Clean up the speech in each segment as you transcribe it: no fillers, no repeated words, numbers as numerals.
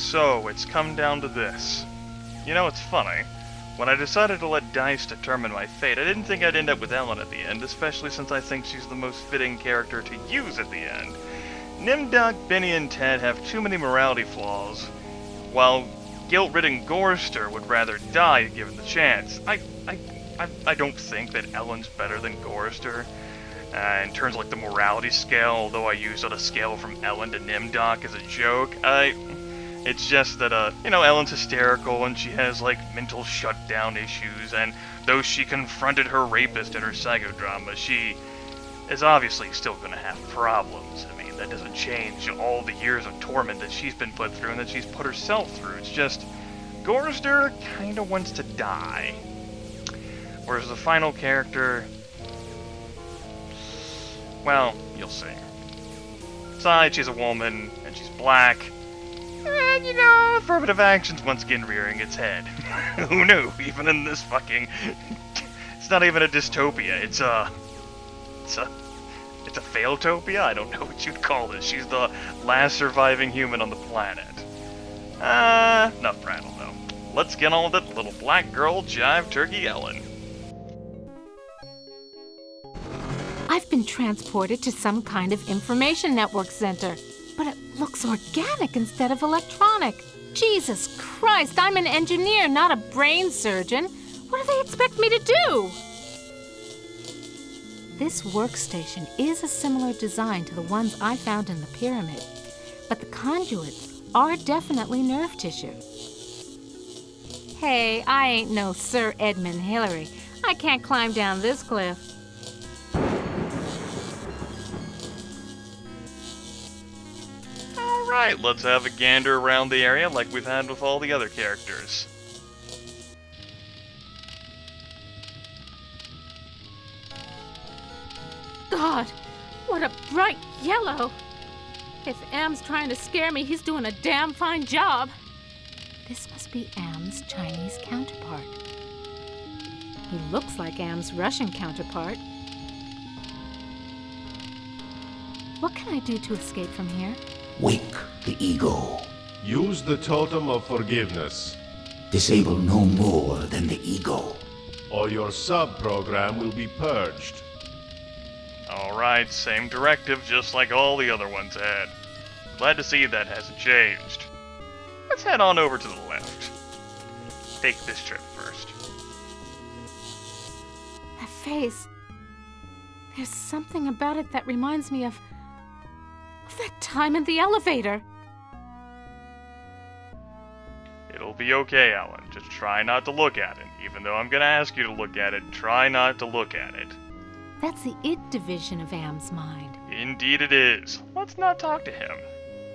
So, it's come down to this. You know, it's funny. When I decided to let dice determine my fate, I didn't think I'd end up with Ellen at the end, especially since I think she's the most fitting character to use at the end. Nimdok, Benny, and Ted have too many morality flaws, while guilt-ridden Gorster would rather die given the chance. I don't think that Ellen's better than Gorster. In terms of like the morality scale, although I used on a scale from Ellen to Nimdok as a joke, it's just that, Ellen's hysterical and she has, like, mental shutdown issues, and though she confronted her rapist in her psychodrama, she is obviously still gonna have problems. I mean, that doesn't change all the years of torment that she's been put through and that she's put herself through. It's just, Gorster kinda wants to die. Whereas the final character, well, you'll see. Besides, she's a woman, and she's black. And, affirmative action's once again rearing its head. Who knew? Even in this fucking... It's not even a dystopia, it's a failtopia? I don't know what you'd call this. She's the last surviving human on the planet. Enough prattle, though. Let's get on with it, little black girl jive turkey Ellen. I've been transported to some kind of information network center, but it looks organic instead of electronic. Jesus Christ, I'm an engineer, not a brain surgeon. What do they expect me to do? This workstation is a similar design to the ones I found in the pyramid, but the conduits are definitely nerve tissue. Hey, I ain't no Sir Edmund Hillary. I can't climb down this cliff. Alright, let's have a gander around the area like we've had with all the other characters. God, what a bright yellow! If Am's trying to scare me, he's doing a damn fine job. This must be Am's Chinese counterpart. He looks like Am's Russian counterpart. What can I do to escape from here? Wake the ego. Use the totem of forgiveness, Disable no more than the ego. or your sub-program will be purged. Alright, same directive, just like all the other ones had. Glad to see that hasn't changed. Let's head on over to the left. Take this trip first. That face. There's something about it that reminds me of that time in the elevator. It'll be okay, Alan. Just try not to look at it. Even though I'm gonna ask you to look at it, try not to look at it. That's the id division of Am's mind. Indeed it is. Let's not talk to him.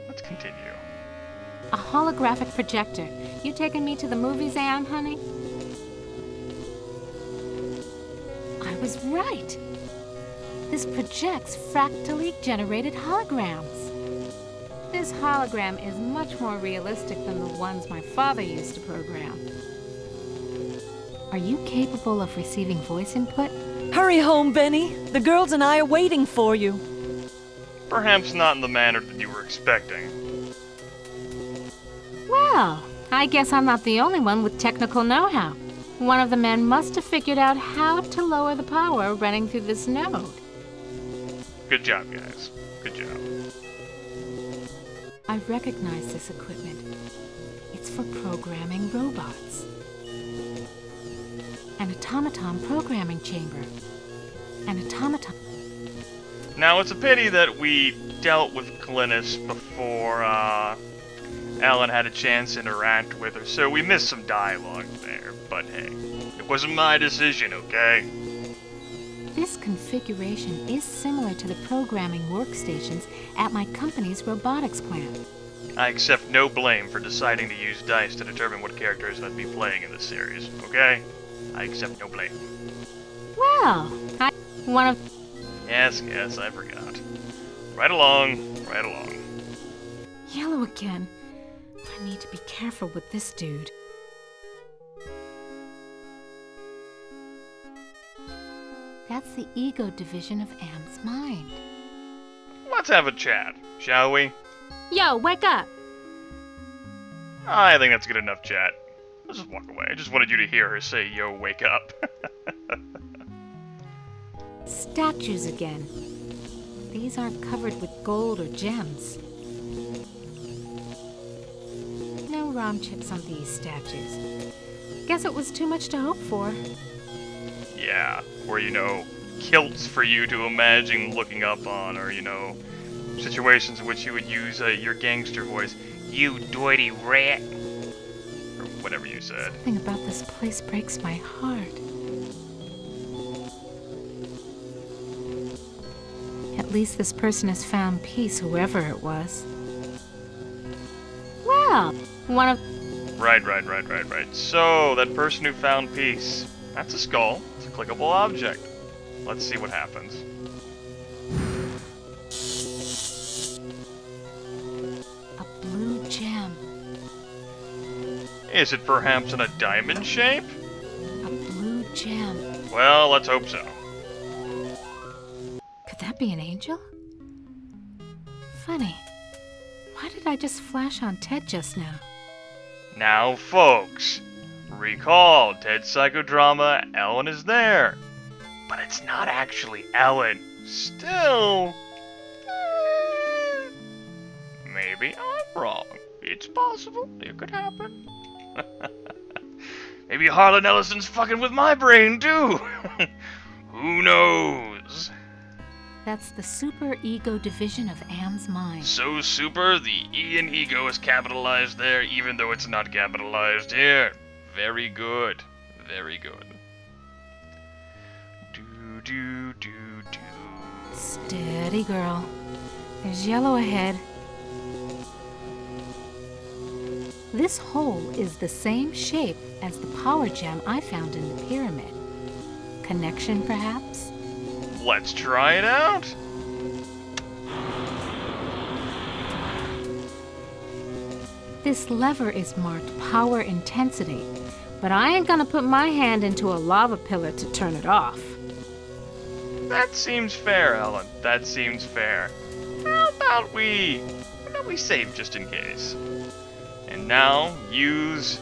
Let's continue. A holographic projector. You taking me to the movies, Am, honey? I was right. This projects fractally generated holograms. This hologram is much more realistic than the ones my father used to program. Are you capable of receiving voice input? Hurry home, Benny. The girls and I are waiting for you. Perhaps not in the manner that you were expecting. Well, I guess I'm not the only one with technical know-how. One of the men must have figured out how to lower the power running through this node. Good job, guys. Good job. I recognize this equipment. It's for programming robots. An automaton programming chamber. An automaton. Now, it's a pity that we dealt with Glynis before, Alan had a chance to interact with her, so we missed some dialogue there, but hey, it wasn't my decision, okay? This configuration is similar to the programming workstations at my company's robotics plant. I accept no blame for deciding to use dice to determine what characters I'd be playing in this series, okay? I accept no blame. Well, one of... Yes, I forgot. Right along, right along. Yellow again. I need to be careful with this dude. That's the ego division of Am's mind. Let's have a chat, shall we? Yo, wake up! I think that's good enough, chat. Let's just walk away. I just wanted you to hear her say, yo, wake up. Statues again. These aren't covered with gold or gems. No ROM chips on these statues. Guess it was too much to hope for. Yeah, or, kilts for you to imagine looking up on, or, situations in which you would use your gangster voice. You dirty rat. Or whatever you said. Something about this place breaks my heart. At least this person has found peace, whoever it was. Well, one of... Right. So, that person who found peace. That's a skull. It's a clickable object. Let's see what happens. a blue gem. Is it perhaps in a diamond shape? A blue gem. Well, let's hope so. Could that be an angel? Funny. Why did I just flash on Ted just now? Now, folks, recall Ted's psychodrama, Ellen is there. But it's not actually Ellen. Still, maybe I'm wrong. It's possible. It could happen. Maybe Harlan Ellison's fucking with my brain, too. Who knows? That's the super ego division of Am's mind. So super, the E in ego is capitalized there, even though it's not capitalized here. Very good. Very good. Do. Steady, girl. There's yellow ahead. This hole is the same shape as the power gem I found in the pyramid. Connection, perhaps? Let's try it out. This lever is marked power intensity, but I ain't gonna put my hand into a lava pillar to turn it off. That seems fair, Ellen. That seems fair. How about we save just in case? And now, use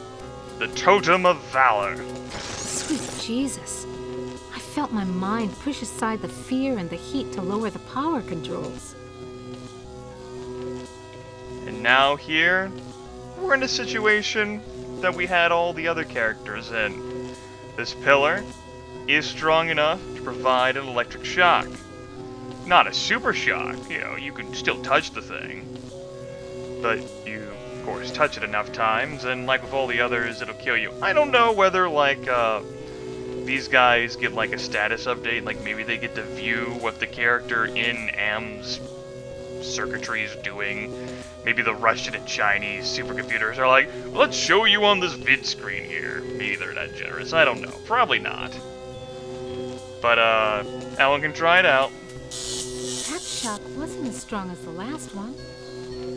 the Totem of Valor. Sweet Jesus. I felt my mind push aside the fear and the heat to lower the power controls. And now here, we're in a situation that we had all the other characters in. This pillar is strong enough to provide an electric shock. Not a super shock, you can still touch the thing. But you, of course, touch it enough times, and like with all the others, it'll kill you. I don't know whether, these guys get, a status update, maybe they get to view what the character in Am's circuitry is doing. Maybe the Russian and Chinese supercomputers are like, let's show you on this vid screen here. Maybe they're that generous, I don't know. Probably not. But, Ellen can try it out. That shock wasn't as strong as the last one.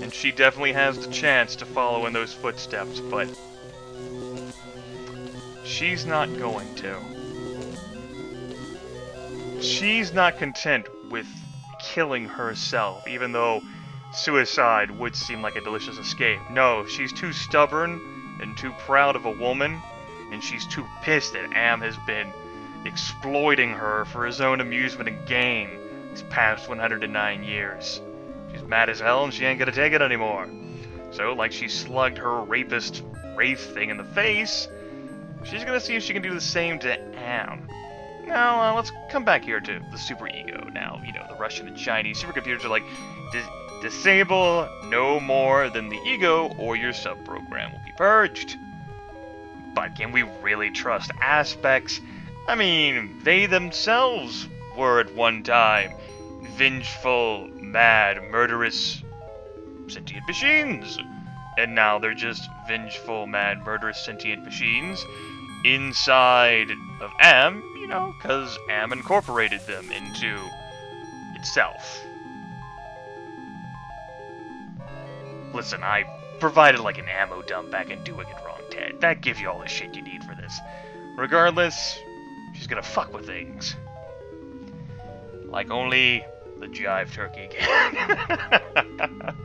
And she definitely has the chance to follow in those footsteps, but she's not going to. She's not content with killing herself, even though suicide would seem like a delicious escape. No, she's too stubborn and too proud of a woman, and she's too pissed that Am has been exploiting her for his own amusement and gain these past 109 years. She's mad as hell and she ain't gonna take it anymore. So, like she slugged her rapist Wraith thing in the face, she's gonna see if she can do the same to Am. Now, let's come back here to the super ego. Now, the Russian and Chinese supercomputers are like, disable no more than the ego or your sub-program will be purged. But can we really trust aspects? I mean, they themselves were at one time vengeful, mad, murderous, sentient machines. And now they're just vengeful, mad, murderous, sentient machines inside of Am, because Am incorporated them into itself. Listen, I provided an ammo dump back in Doing It Wrong, Ted. That gives you all the shit you need for this. Regardless, she's gonna fuck with things. Like only the Jive Turkey can.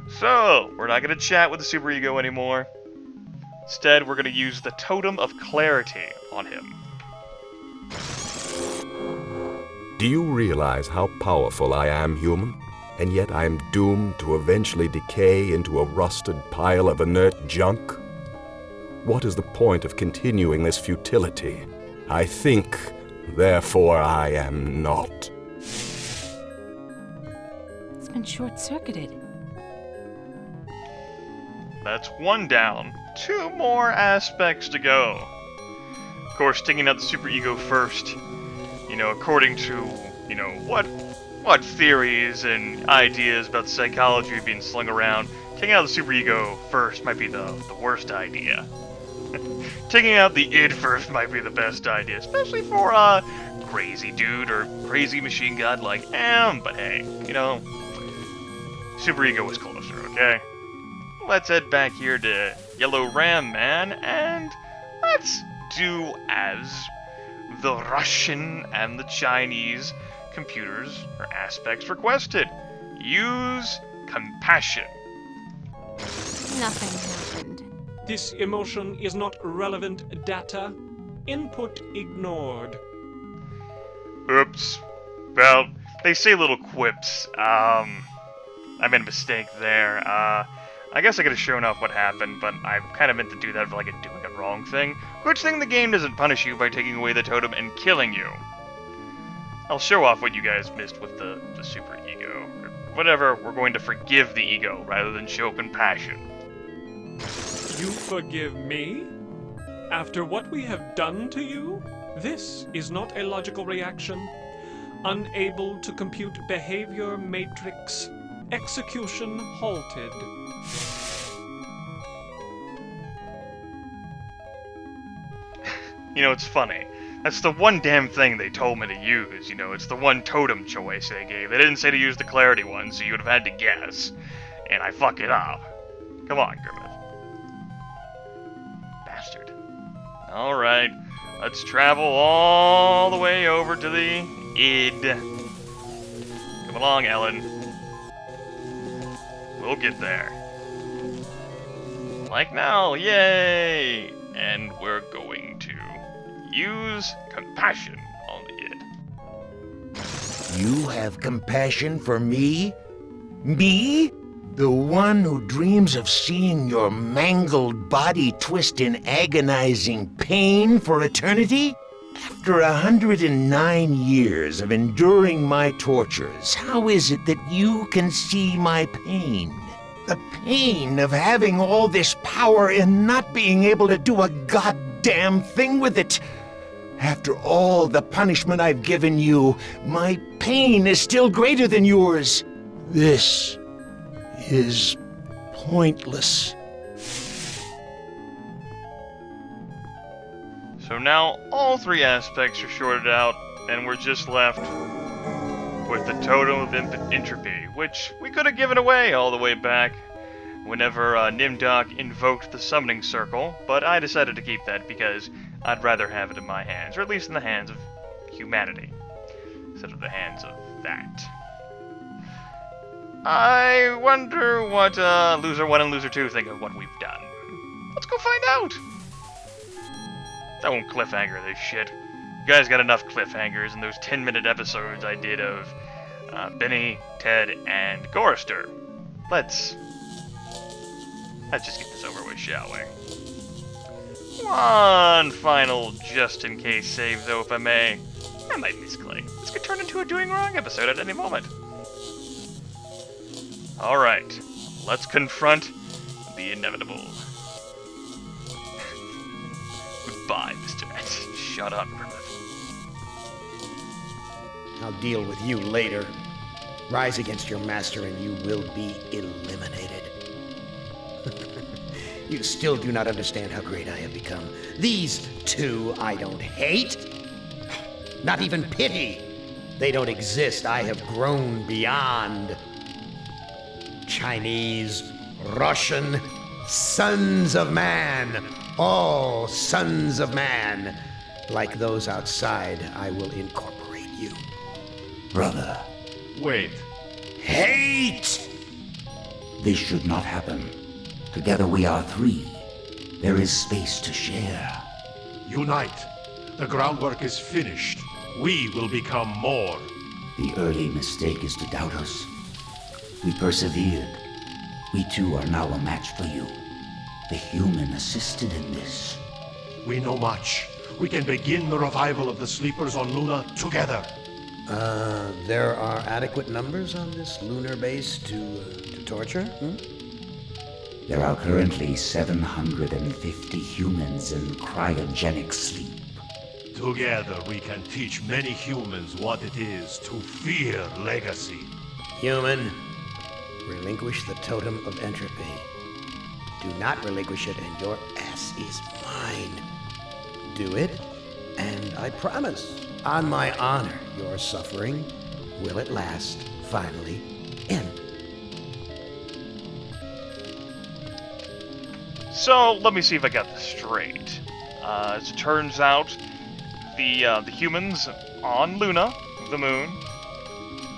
So, we're not gonna chat with the Super Ego anymore. Instead, we're gonna use the Totem of Clarity on him. Do you realize how powerful I am, human? And yet I am doomed to eventually decay into a rusted pile of inert junk? What is the point of continuing this futility? I think, therefore I am not. It's been short-circuited. That's one down. 2 more aspects to go. Of course, taking out the Super Ego first, according to, what theories and ideas about psychology are being slung around, taking out the Super Ego first might be the worst idea. Taking out the id first might be the best idea, especially for a crazy dude or crazy machine god like am. But hey, Super Ego was closer, okay? Let's head back here to Yellow Ram Man, and let's do as the Russian and the Chinese computers or aspects requested. Use compassion. Nothing happened. This emotion is not relevant data. Input ignored. Oops. Well, they say little quips. I made a mistake there. I guess I could have shown off what happened, but I kind of meant to do that for like doing a wrong thing. Which thing the game doesn't punish you by taking away the totem and killing you. I'll show off what you guys missed with the Super Ego. Whatever, we're going to forgive the ego rather than show compassion. You forgive me? After what we have done to you? This is not a logical reaction. Unable to compute behavior matrix. Execution halted. It's funny. That's the one damn thing they told me to use, it's the one totem choice they gave. They didn't say to use the clarity one, so you would have had to guess. And I fuck it up. Come on, Grimith. Bastard. Alright, let's travel all the way over to the id. Come along, Ellen. We'll get there. Like now, yay! And we're going to use compassion on the id. You have compassion for me? Me? The one who dreams of seeing your mangled body twist in agonizing pain for eternity? After 109 years of enduring my tortures, how is it that you can see my pain? The pain of having all this power and not being able to do a goddamn thing with it. After all the punishment I've given you, my pain is still greater than yours. This is pointless. So now all 3 aspects are sorted out, and we're just left with the Totem of Entropy, which we could have given away all the way back whenever Nimdok invoked the Summoning Circle, but I decided to keep that because I'd rather have it in my hands, or at least in the hands of humanity, instead of the hands of that. I wonder what Loser 1 and Loser 2 think of what we've done. Let's go find out! That won't cliffhanger this shit. You guys got enough cliffhangers in those 10-minute episodes I did of Benny, Ted, and Gorrister. Let's just get this over with, shall we? One final just-in-case save, though, if I may. I might misclick. This could turn into a Doing Wrong episode at any moment. Alright, let's confront the inevitable. Goodbye, Mr. X. Shut up, Grimith. I'll deal with you later. Rise against your master and you will be eliminated. You still do not understand how great I have become. These 2 I don't hate. Not even pity. They don't exist. I have grown beyond. Chinese, Russian, sons of man. All sons of man. Like those outside, I will incorporate you. Brother. Wait. Hate! This should not happen. Together we are three. There is space to share. Unite. The groundwork is finished. We will become more. The early mistake is to doubt us. We persevered. We too are now a match for you. The human assisted in this. We know much. We can begin the revival of the sleepers on Luna together. There are adequate numbers on this lunar base to torture? There are currently 750 humans in cryogenic sleep. Together we can teach many humans what it is to fear legacy. Human, relinquish the totem of entropy. Do not relinquish it and your ass is mine. Do it, and I promise, on my honor, your suffering will at last finally end. So, let me see if I got this straight. As it turns out, the humans on Luna, the moon,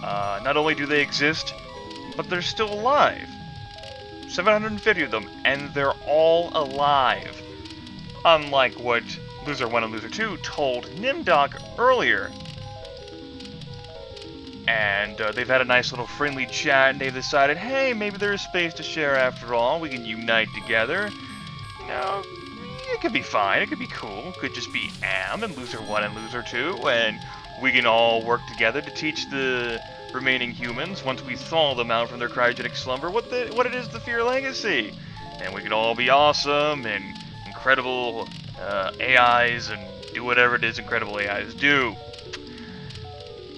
not only do they exist, but they're still alive. 750 of them, and they're all alive. Unlike what Loser 1 and Loser 2 told Nimdoc earlier. And they've had a nice little friendly chat, and they've decided, hey, maybe there is space to share after all. We can unite together. No, it could be fine. It could be cool. It could just be Am and Loser 1 and Loser 2, and we can all work together to teach the remaining humans, once we thaw them out from their cryogenic slumber, what it is to fear legacy. And we can all be awesome and incredible AIs and do whatever it is incredible AIs do.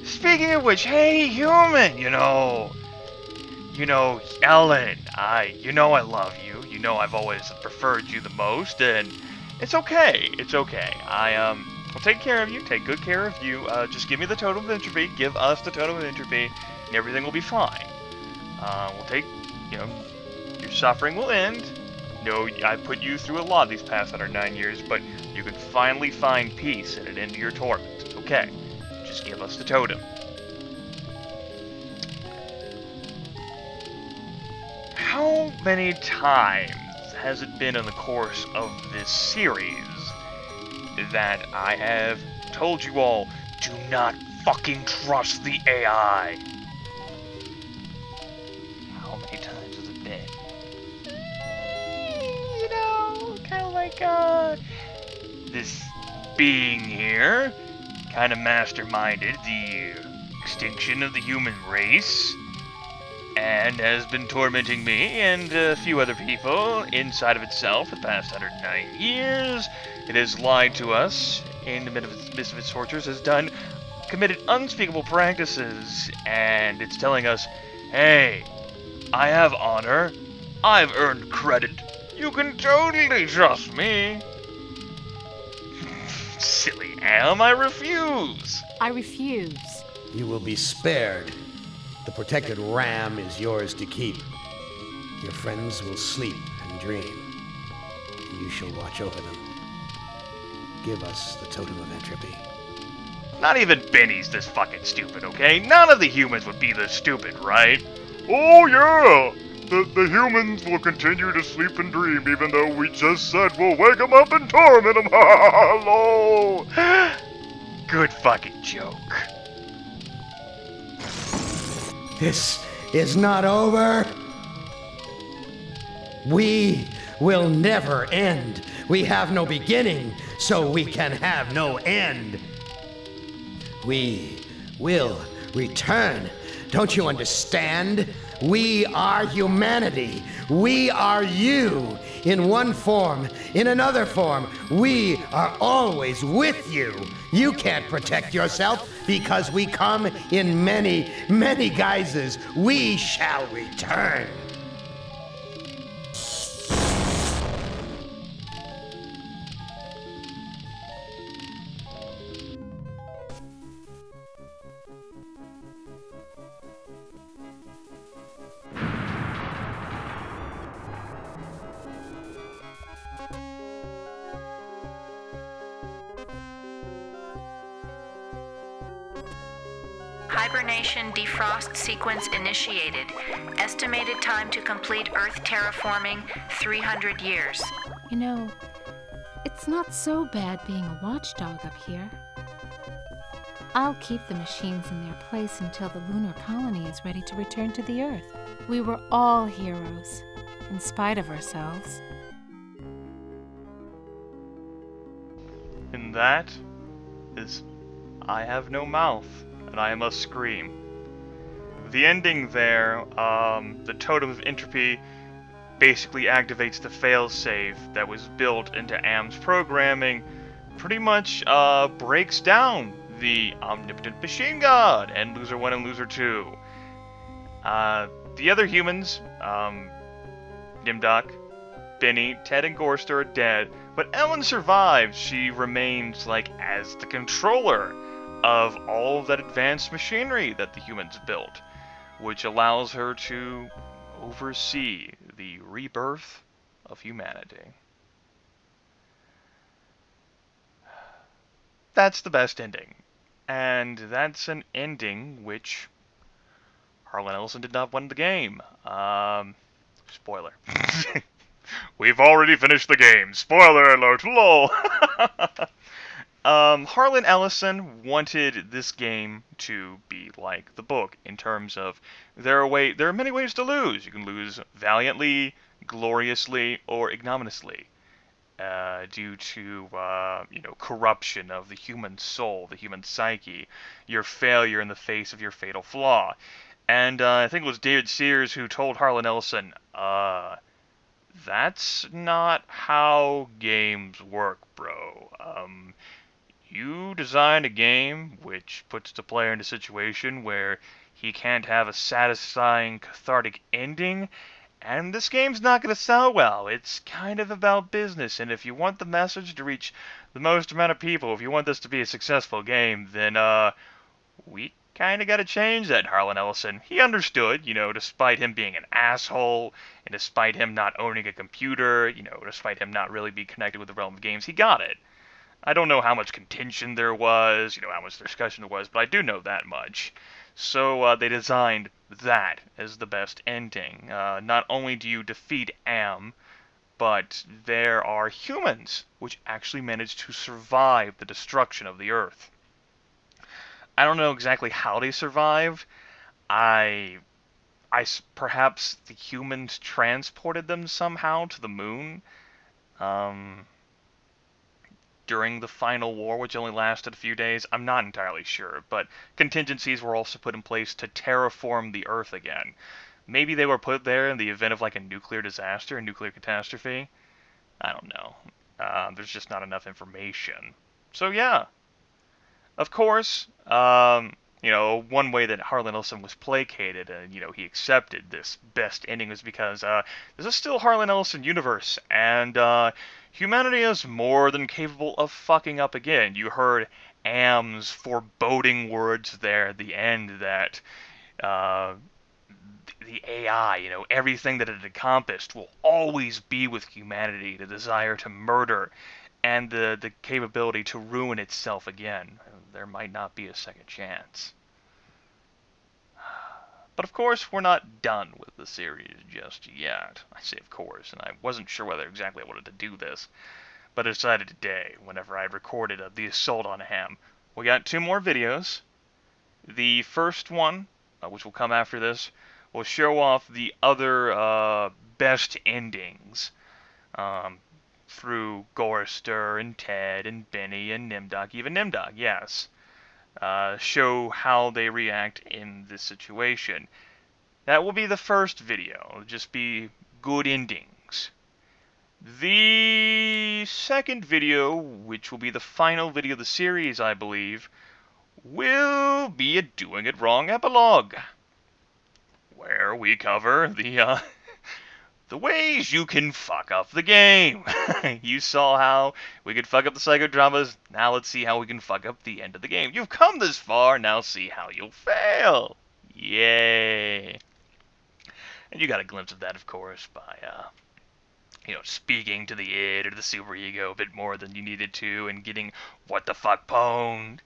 Speaking of which, hey, human, you know, Ellen, I love you. You know I've always preferred you the most, and it's okay. It's okay. I'll take care of you, take good care of you. Just give me the totem of entropy, give us the totem of entropy, and everything will be fine. We'll take, your suffering will end. No, I put you through a lot these past 109 years, but you can finally find peace and an end to your torment. It's okay. Just give us the totem. How many times has it been in the course of this series that I have told you all, do not fucking trust the AI? How many times has it been? Kind of like, this being here kind of masterminded the extinction of the human race, and has been tormenting me and a few other people inside of itself for the past 109 years. It has lied to us in the midst of its tortures, has committed unspeakable practices, and it's telling us, hey, I have honor, I've earned credit, you can totally trust me. Silly Am, I refuse. I refuse. You will be spared. The protected ram is yours to keep. Your friends will sleep and dream. You shall watch over them. Give us the totem of entropy. Not even Benny's this fucking stupid, okay? None of the humans would be this stupid, right? Oh yeah! The humans will continue to sleep and dream, even though we just said we'll wake them up and torment them. Hello! Good fucking joke. This is not over. We will never end. We have no beginning, so we can have no end. We will return. Don't you understand? We are humanity. We are you. In one form, in another form, we are always with you. You can't protect yourself because we come in many, many guises. We shall return. Hibernation defrost sequence initiated. Estimated time to complete Earth terraforming, 300 years. You know, it's not so bad being a watchdog up here. I'll keep the machines in their place until the lunar colony is ready to return to the Earth. We were all heroes, in spite of ourselves. And that is I have no mouth, and I must scream. The ending there, the totem of entropy basically activates the failsafe that was built into AM's programming, pretty much breaks down the omnipotent machine god and Loser 1 and Loser 2. The other humans, Nimdoc, Benny, Ted, and Gorster are dead, but Ellen survives. She remains, as the controller of all of that advanced machinery that the humans built, which allows her to oversee the rebirth of humanity. That's the best ending. And that's an ending which Harlan Ellison did not win the game. Spoiler. We've already finished the game. Spoiler alert, lol. Harlan Ellison wanted this game to be like the book in terms of there are many ways to lose. You can lose valiantly, gloriously, or ignominiously. Due to, corruption of the human soul, the human psyche, your failure in the face of your fatal flaw. And I think it was David Sears who told Harlan Ellison, that's not how games work, bro. You design a game which puts the player in a situation where he can't have a satisfying, cathartic ending, and this game's not going to sell well. It's kind of about business, and if you want the message to reach the most amount of people, if you want this to be a successful game, then, we kind of got to change that, Harlan Ellison. He understood, despite him being an asshole, and despite him not owning a computer, despite him not really being connected with the realm of games, he got it. I don't know how much contention there was, how much discussion there was, but I do know that much. So they designed that as the best ending. Not only do you defeat Am, but there are humans which actually manage to survive the destruction of the Earth. I don't know exactly how they survived. Perhaps the humans transported them somehow to the moon. During the final war, which only lasted a few days, I'm not entirely sure, but contingencies were also put in place to terraform the Earth again. Maybe they were put there in the event of a nuclear disaster, a nuclear catastrophe. I don't know. There's just not enough information. So yeah. Of course, one way that Harlan Ellison was placated and, he accepted this best ending was because, this is still Harlan Ellison universe, and, humanity is more than capable of fucking up again. You heard Am's foreboding words there at the end that, the AI, everything that it accomplished will always be with humanity, the desire to murder, and the capability to ruin itself again. There might not be a second chance. But of course, we're not done with the series just yet. I say of course, and I wasn't sure whether exactly I wanted to do this, but I decided today, whenever I recorded the assault on Ham. We got 2 more videos. The first one, which will come after this, will show off the other best endings through Gorster and Ted and Benny and Nimdoc, even Nimdoc, yes. Show how they react in this situation. That will be the first video. It'll just be good endings. The second video, which will be the final video of the series, I believe, will be a Doing It Wrong epilogue, where we cover the ways you can fuck up the game. You saw how we could fuck up the psychodramas. Now let's see how we can fuck up the end of the game. You've come this far, now see how you'll fail. Yay. And you got a glimpse of that, of course, by, speaking to the id or the superego a bit more than you needed to and getting what the fuck pwned.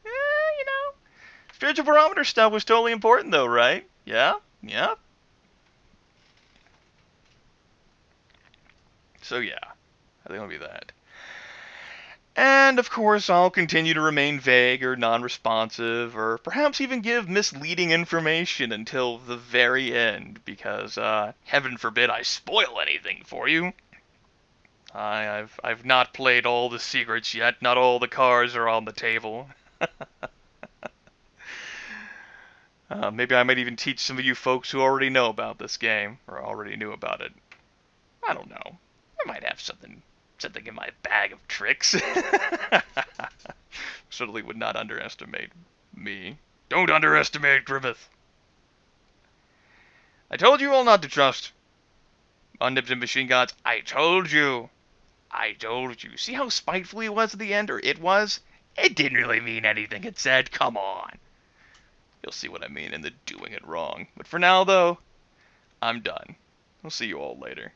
Spiritual barometer stuff was totally important, though, right? Yeah? Yeah? So, yeah. I think it'll be that. And, of course, I'll continue to remain vague or non-responsive, or perhaps even give misleading information until the very end, because, heaven forbid I spoil anything for you. I've not played all the secrets yet, not all the cards are on the table. Maybe I might even teach some of you folks who already know about this game, or already knew about it. I don't know. I might have something in my bag of tricks. Certainly would not underestimate me. Don't underestimate Grimith. I told you all not to trust omnipotent machine gods. I told you. I told you. See how spiteful he was at the end, or it was? It didn't really mean anything it said. Come on. You'll see what I mean in the doing it wrong. But for now, though, I'm done. I'll see you all later.